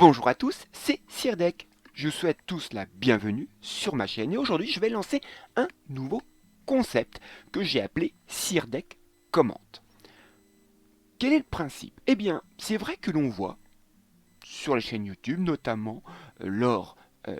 Bonjour à tous, c'est Sirdek. Je vous souhaite tous la bienvenue sur ma chaîne et aujourd'hui je vais lancer un nouveau concept que j'ai appelé Sirdek commente. Quel est le principe? Eh bien, c'est vrai que l'on voit sur les chaînes YouTube, notamment lors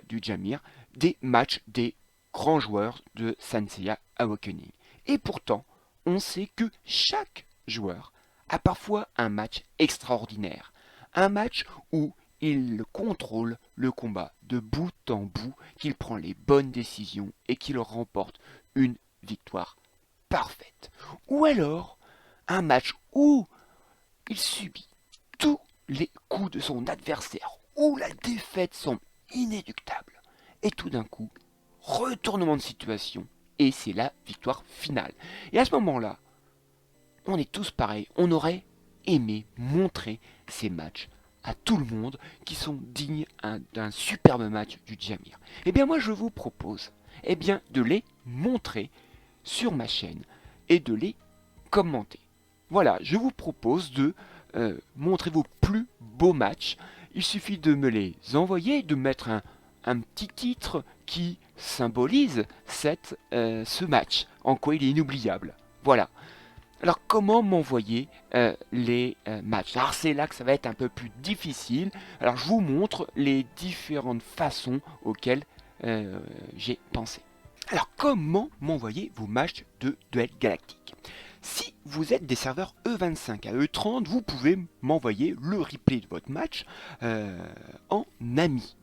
du Jamir, des matchs des grands joueurs de Sanseiya Awakening. Et pourtant, on sait que chaque joueur a parfois un match extraordinaire. Un match où il contrôle le combat de bout en bout, qu'il prend les bonnes décisions et qu'il remporte une victoire parfaite. Ou alors, un match où il subit tous les coups de son adversaire, où la défaite semble inéluctable. Et tout d'un coup, retournement de situation, et c'est la victoire finale. Et à ce moment-là, on est tous pareils, on aurait aimé montrer ces matchs à tout le monde qui sont dignes d'un superbe match du Jamir. Eh bien moi je vous propose de les montrer sur ma chaîne et de les commenter. Voilà, je vous propose de montrer vos plus beaux matchs. Il suffit de me les envoyer, de mettre un petit titre qui symbolise ce match, en quoi il est inoubliable. Voilà. Alors comment m'envoyer les matchs? Alors c'est là que ça va être un peu plus difficile. Alors je vous montre les différentes façons auxquelles j'ai pensé. Alors comment m'envoyer vos matchs de duel galactique? Si vous êtes des serveurs E25 à E30, vous pouvez m'envoyer le replay de votre match en ami.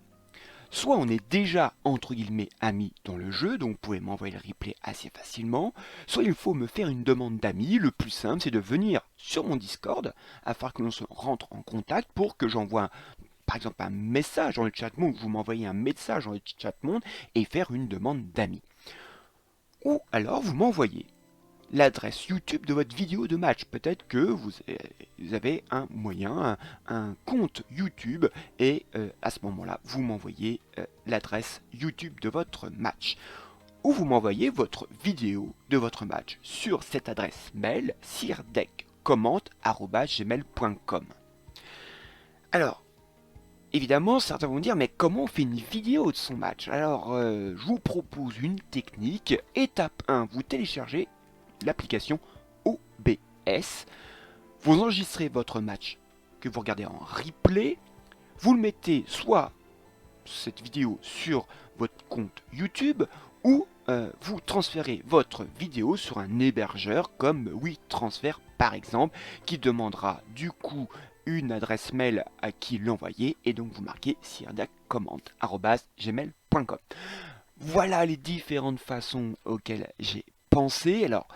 Soit on est déjà entre guillemets amis dans le jeu, donc vous pouvez m'envoyer le replay assez facilement, soit il faut me faire une demande d'amis. Le plus simple c'est de venir sur mon Discord afin que l'on se rentre en contact pour que j'envoie par exemple un message dans le chat monde, vous m'envoyez un message dans le chat monde et faire une demande d'amis. Ou alors vous m'envoyez l'adresse YouTube de votre vidéo de match. Peut-être que vous avez un moyen, un compte YouTube, et à ce moment-là, vous m'envoyez l'adresse YouTube de votre match. Ou vous m'envoyez votre vidéo de votre match sur cette adresse mail sirdekcommente@gmail.com. Alors, évidemment, certains vont me dire, mais comment on fait une vidéo de son match? Alors, je vous propose une technique. Étape 1, vous téléchargez l'application OBS, vous enregistrez votre match que vous regardez en replay, vous le mettez soit cette vidéo sur votre compte YouTube ou vous transférez votre vidéo sur un hébergeur comme WeTransfer par exemple, qui demandera du coup une adresse mail à qui l'envoyer et donc vous marquez sirdekcommente@gmail.com. Voilà les différentes façons auxquelles j'ai pensé. Alors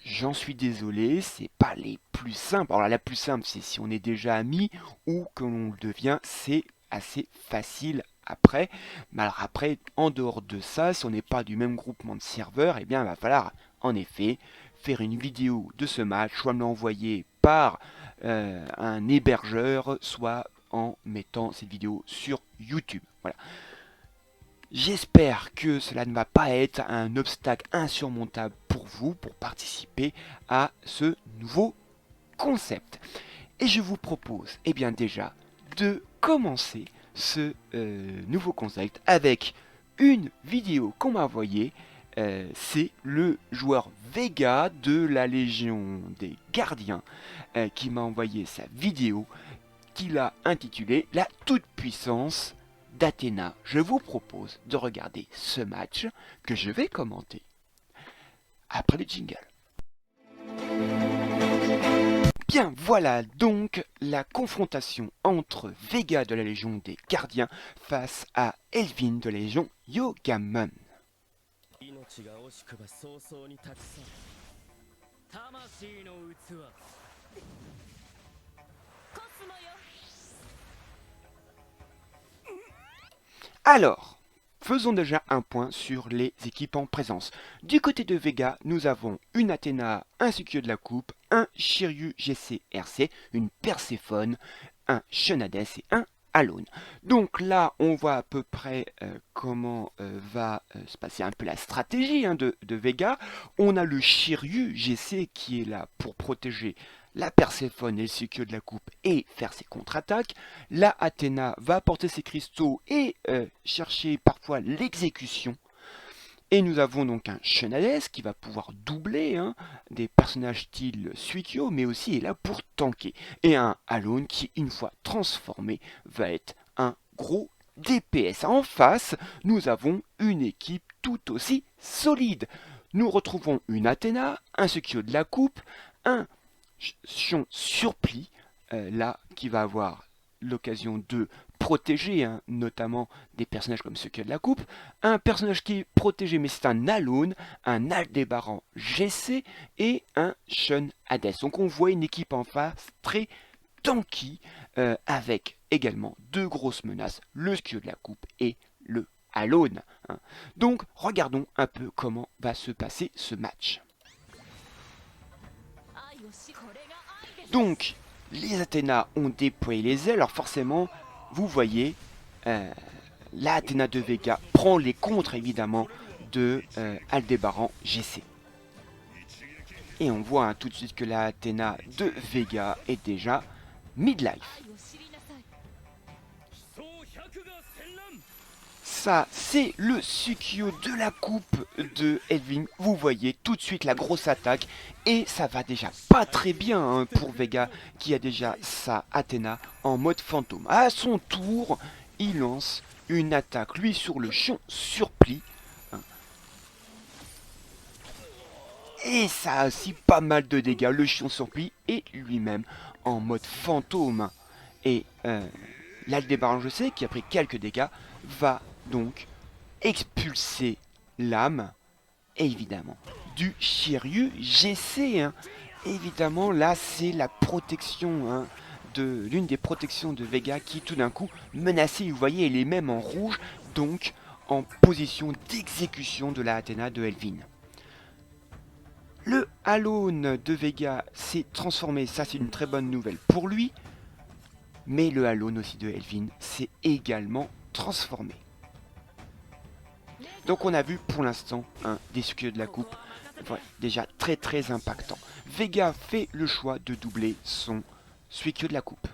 j'en suis désolé, c'est pas les plus simples. Alors la plus simple, c'est si on est déjà amis ou que l'on le devient, c'est assez facile après. Mais alors après, en dehors de ça, si on n'est pas du même groupement de serveurs, eh bien il va falloir en effet faire une vidéo de ce match, soit me l'envoyer par un hébergeur, soit en mettant cette vidéo sur YouTube. Voilà. J'espère que cela ne va pas être un obstacle insurmontable pour vous pour participer à ce nouveau concept. Et je vous propose, déjà, de commencer ce nouveau concept avec une vidéo qu'on m'a envoyée. C'est le joueur Vega de la Légion des Gardiens qui m'a envoyé sa vidéo qu'il a intitulée La toute-puissance d'Athéna. Je vous propose de regarder ce match que je vais commenter après le jingle. Bien, voilà donc la confrontation entre Vega de la Légion des Gardiens face à Elvin de la Légion Yogamon. Alors, faisons déjà un point sur les équipes en présence. Du côté de Vega, nous avons une Athéna, un Suicune de la Coupe, un Shiryu GC-RC, une Perséphone, un Shenades et un Alone. Donc là, on voit à peu près comment va se passer un peu la stratégie de Vega. On a le Shiryu GC qui est là pour protéger la Perséphone et le Suicune de la coupe et faire ses contre-attaques. La Athéna va apporter ses cristaux et chercher parfois l'exécution. Et nous avons donc un Shunades qui va pouvoir doubler des personnages style Suikyo, mais aussi est là pour tanker. Et un Alone qui, une fois transformé, va être un gros DPS. En face, nous avons une équipe tout aussi solide. Nous retrouvons une Athéna, un Suikyo de la coupe, un Shion Surplis, là, qui va avoir l'occasion de protéger, notamment des personnages comme ceux qui ont de la coupe, un personnage qui est protégé, mais c'est un Alone, un Aldébaran GC et un Shun Hades. Donc on voit une équipe en face très tanky, avec également deux grosses menaces, le Skio de la coupe et le Alone. Donc regardons un peu comment va se passer ce match. Donc, les Athéna ont déployé les ailes, alors forcément, vous voyez, la Athéna de Vega prend les contres évidemment de Aldébaran GC. Et on voit tout de suite que la Athéna de Vega est déjà midlife. Ça, c'est le Suikyo de la coupe de Elvin. Vous voyez tout de suite la grosse attaque. Et ça va déjà pas très bien pour Vega qui a déjà sa Athéna en mode fantôme. À son tour, il lance une attaque, lui, sur le Shion Surplis. Et ça a aussi pas mal de dégâts. Le Shion Surplis est lui-même en mode fantôme. Et l'Aldébaran, je sais, qui a pris quelques dégâts, va donc expulser l'âme, évidemment, du Shiryu GC. Évidemment, là, c'est la protection de l'une des protections de Vega qui, tout d'un coup, menacée. Vous voyez, elle est même en rouge, donc en position d'exécution de la Athéna de Elvin. Le Alone de Vega s'est transformé, ça c'est une très bonne nouvelle pour lui, mais le Alone aussi de Elvin s'est également transformé. Donc on a vu pour l'instant des Suikyo de la coupe, déjà très impactant. Vega fait le choix de doubler son Suikyo de la coupe.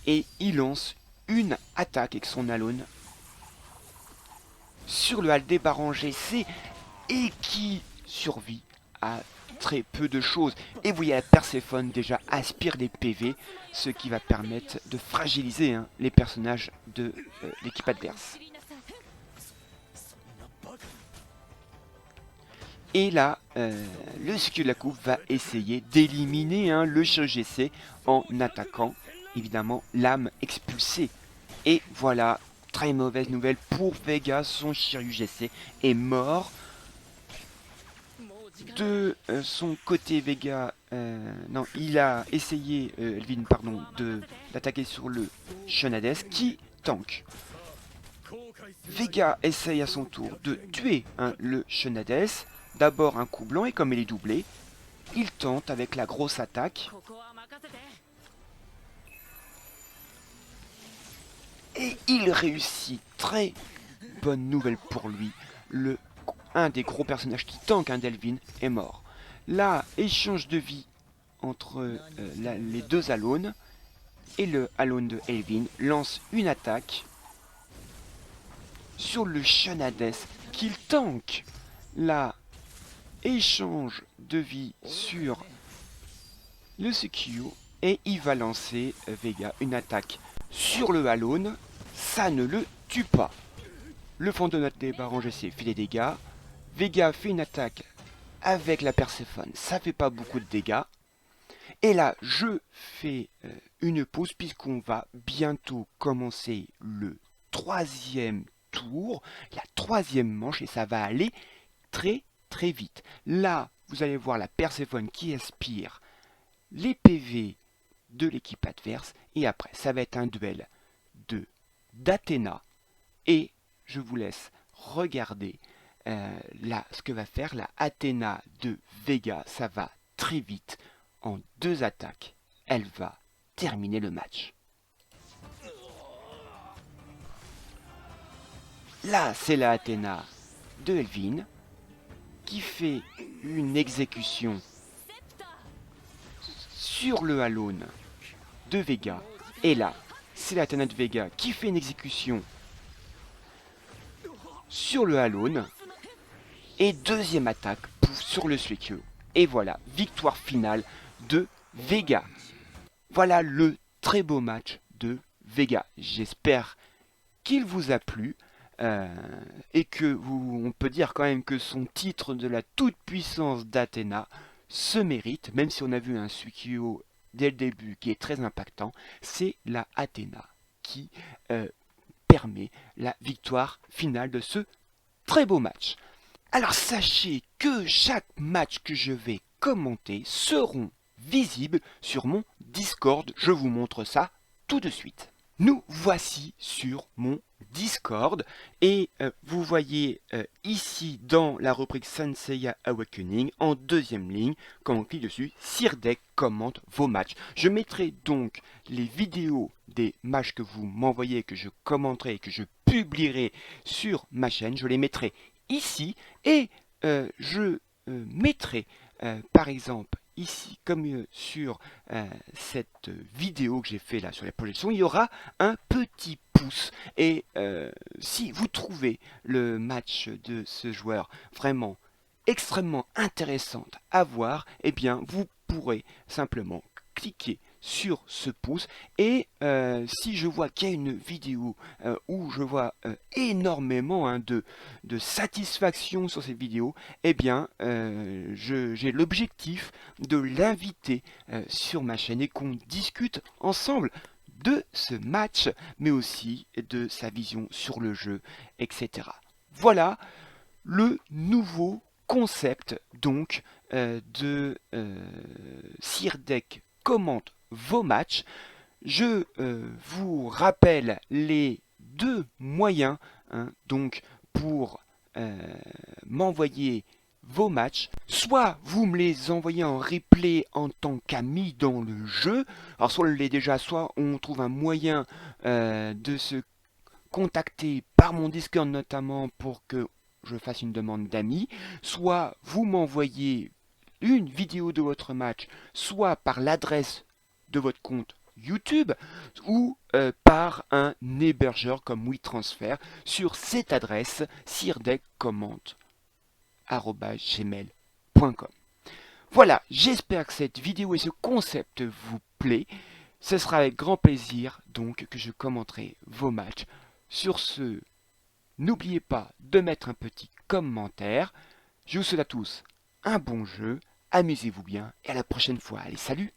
Et il lance une attaque avec son Alone sur le Aldébaran GC et qui survit à très peu de choses. Et vous voyez, la Perséphone déjà aspire des PV, ce qui va permettre de fragiliser les personnages de l'équipe adverse. Et là, le Suikyo de la coupe va essayer d'éliminer le GC en attaquant, évidemment, l'âme expulsée. Et voilà, très mauvaise nouvelle pour Vega, son Shiryu GC est mort. De son côté, Vega, non, il a essayé, Elvin, pardon, d'attaquer sur le Shunades qui tank. Vega essaye à son tour de tuer le Shunades. D'abord un coup blanc et comme il est doublé, il tente avec la grosse attaque. Et il réussit. Très bonne nouvelle pour lui. Un des gros personnages qui tank d'Elvin est mort. Là, échange de vie entre les deux Alones. Et le Alone de Elvin lance une attaque sur le Shunades qu'il tank. Là, échange de vie sur le Suikyo et il va lancer Vega une attaque sur le Alone. Ça ne le tue pas. Le fantôme des barons GC fait des dégâts. Vega fait une attaque avec la Perséphone. Ça fait pas beaucoup de dégâts. Et là, je fais une pause puisqu'on va bientôt commencer le troisième tour, la troisième manche, et ça va aller très vite. Là, vous allez voir la Perséphone qui aspire les PV de l'équipe adverse, et après, ça va être un duel d'Athéna, et je vous laisse regarder là ce que va faire la Athéna de Vega. Ça va très vite. En 2 attaques, elle va terminer le match. Là, c'est la Athéna de Elvin qui fait une exécution sur le Alone de Vega. Et là, c'est l'Athena de Vega qui fait une exécution sur le Alone. Et deuxième attaque sur le Suikyo. Et voilà, victoire finale de Vega. Voilà le très beau match de Vega. J'espère qu'il vous a plu. Et que on peut dire quand même que son titre de la toute-puissance d'Athéna se mérite, même si on a vu un Suikyo dès le début qui est très impactant, c'est la Athéna qui permet la victoire finale de ce très beau match. Alors sachez que chaque match que je vais commenter seront visibles sur mon Discord. Je vous montre ça tout de suite. Nous voici sur mon Discord et vous voyez ici dans la rubrique Sanseiya Awakening en deuxième ligne, quand on clique dessus, Sirdek commente vos matchs. Je mettrai donc les vidéos des matchs que vous m'envoyez, que je commenterai et que je publierai sur ma chaîne. Je les mettrai ici et je mettrai par exemple ici, comme sur cette vidéo que j'ai fait là sur les projections, il y aura un petit pouce. Et si vous trouvez le match de ce joueur vraiment extrêmement intéressant à voir, eh bien vous pourrez simplement cliquer sur ce pouce et si je vois qu'il y a une vidéo où je vois énormément de satisfaction sur cette vidéo, eh bien j'ai l'objectif de l'inviter sur ma chaîne et qu'on discute ensemble de ce match, mais aussi de sa vision sur le jeu, etc. Voilà le nouveau concept donc de Sirdek commente vos matchs. Je vous rappelle les deux moyens donc pour m'envoyer vos matchs. Soit vous me les envoyez en replay en tant qu'ami dans le jeu. Alors soit on l'est déjà, soit on trouve un moyen de se contacter par mon Discord notamment pour que je fasse une demande d'amis. Soit vous m'envoyez une vidéo de votre match, soit par l'adresse de votre compte YouTube ou par un hébergeur comme WeTransfer sur cette adresse sirdekcommente@gmail.com. Voilà, j'espère que cette vidéo et ce concept vous plaît. Ce sera avec grand plaisir donc que je commenterai vos matchs. Sur ce, n'oubliez pas de mettre un petit commentaire. Je vous souhaite à tous un bon jeu, amusez-vous bien et à la prochaine fois. Allez, salut!